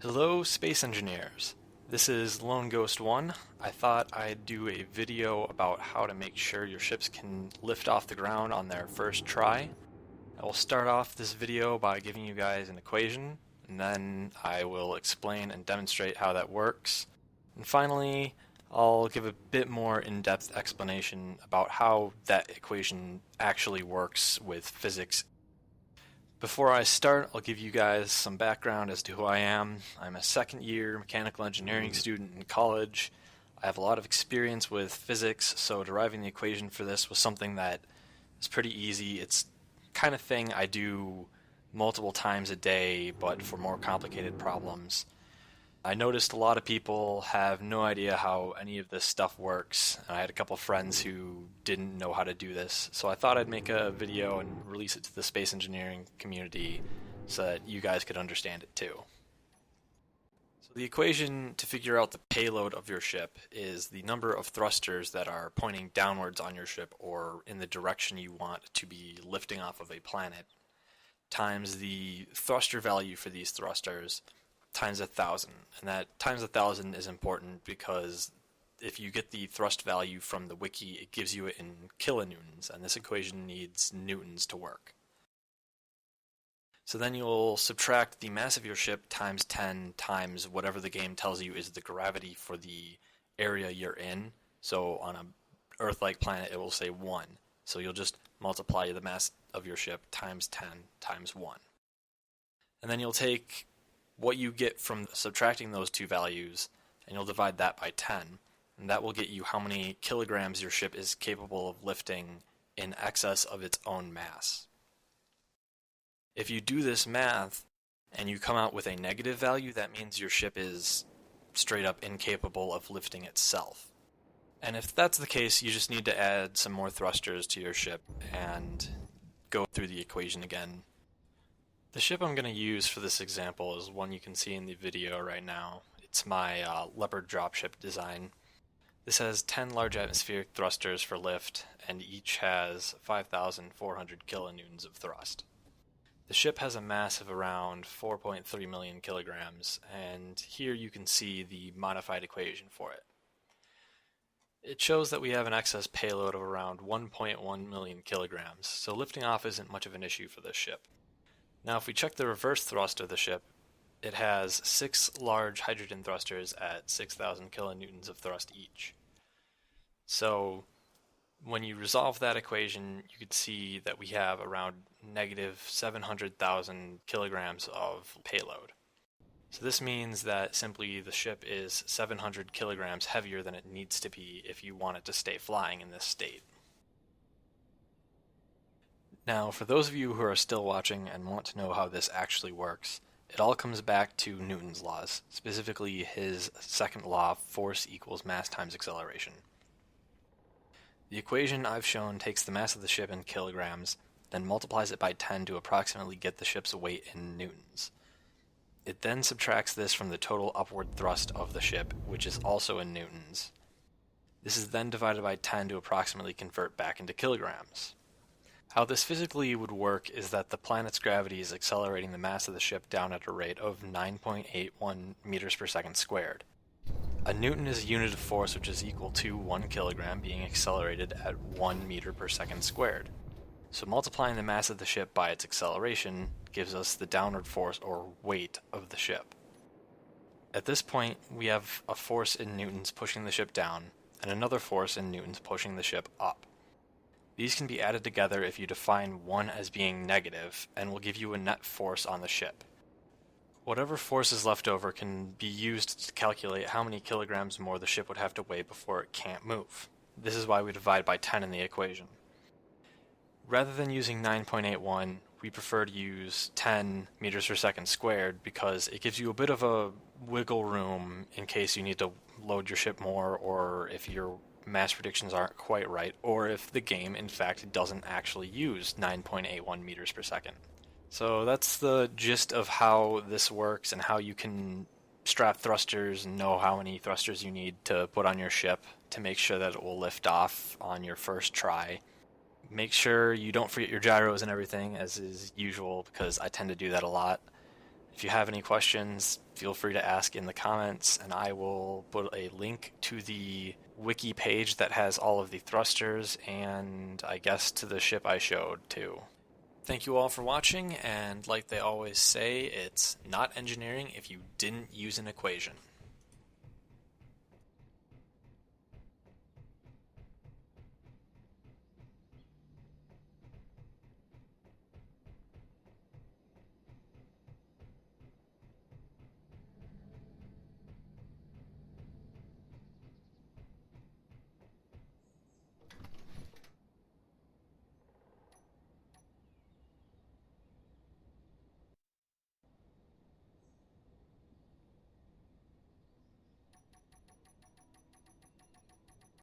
Hello, space engineers. This is Lone Ghost 1. I thought I'd do a video about how to make sure your ships can lift off the ground on their first try. I will start off this video by giving you guys an equation, and then I will explain and demonstrate how that works. And finally, I'll give a bit more in-depth explanation about how that equation actually works with physics. Before I start, I'll give you guys some background as to who I am. I'm a second year mechanical engineering student in college. I have a lot of experience with physics, so deriving the equation for this was something that is pretty easy. It's kind of thing I do multiple times a day, but for more complicated problems. I noticed a lot of people have no idea how any of this stuff works, and I had a couple friends who didn't know how to do this, so I thought I'd make a video and release it to the space engineering community so that you guys could understand it too. So the equation to figure out the payload of your ship is the number of thrusters that are pointing downwards on your ship or in the direction you want to be lifting off of a planet, times the thruster value for these thrusters, times 1,000. And that times 1,000 is important because if you get the thrust value from the wiki, it gives you it in kilonewtons, and this equation needs newtons to work. So then you'll subtract the mass of your ship times 10 times whatever the game tells you is the gravity for the area you're in. So on a Earth-like planet, it will say 1. So you'll just multiply the mass of your ship times 10 times 1. And then you'll take what you get from subtracting those two values, and you'll divide that by 10, and that will get you how many kilograms your ship is capable of lifting in excess of its own mass. If you do this math and you come out with a negative value, that means your ship is straight up incapable of lifting itself. And if that's the case, you just need to add some more thrusters to your ship and go through the equation again. The ship I'm going to use for this example is one you can see in the video right now. It's my Leopard dropship design. This has 10 large atmospheric thrusters for lift, and each has 5,400 kilonewtons of thrust. The ship has a mass of around 4.3 million kilograms, and here you can see the modified equation for it. It shows that we have an excess payload of around 1.1 million kilograms, so lifting off isn't much of an issue for this ship. Now if we check the reverse thrust of the ship, it has 6 large hydrogen thrusters at 6,000 kilonewtons of thrust each. So when you resolve that equation, you can see that we have around negative 700,000 kilograms of payload. So this means that simply the ship is 700 kilograms heavier than it needs to be if you want it to stay flying in this state. Now, for those of you who are still watching and want to know how this actually works, it all comes back to Newton's laws, specifically his second law, force equals mass times acceleration. The equation I've shown takes the mass of the ship in kilograms, then multiplies it by 10 to approximately get the ship's weight in newtons. It then subtracts this from the total upward thrust of the ship, which is also in newtons. This is then divided by 10 to approximately convert back into kilograms. How this physically would work is that the planet's gravity is accelerating the mass of the ship down at a rate of 9.81 meters per second squared. A newton is a unit of force which is equal to 1 kilogram being accelerated at 1 meter per second squared. So multiplying the mass of the ship by its acceleration gives us the downward force or weight of the ship. At this point, we have a force in newtons pushing the ship down, and another force in newtons pushing the ship up. These can be added together if you define one as being negative, and will give you a net force on the ship. Whatever force is left over can be used to calculate how many kilograms more the ship would have to weigh before it can't move. This is why we divide by 10 in the equation. Rather than using 9.81, we prefer to use 10 meters per second squared because it gives you a bit of a wiggle room in case you need to load your ship more, or if your mass predictions aren't quite right, or if the game in fact doesn't actually use 9.81 meters per second. So that's the gist of how this works and how you can strap thrusters and know how many thrusters you need to put on your ship to make sure that it will lift off on your first try. Make sure you don't forget your gyros and everything, as is usual, because I tend to do that a lot. If you have any questions, feel free to ask in the comments, and I will put a link to the wiki page that has all of the thrusters, and I guess to the ship I showed too. Thank you all for watching, and like they always say, it's not engineering if you didn't use an equation.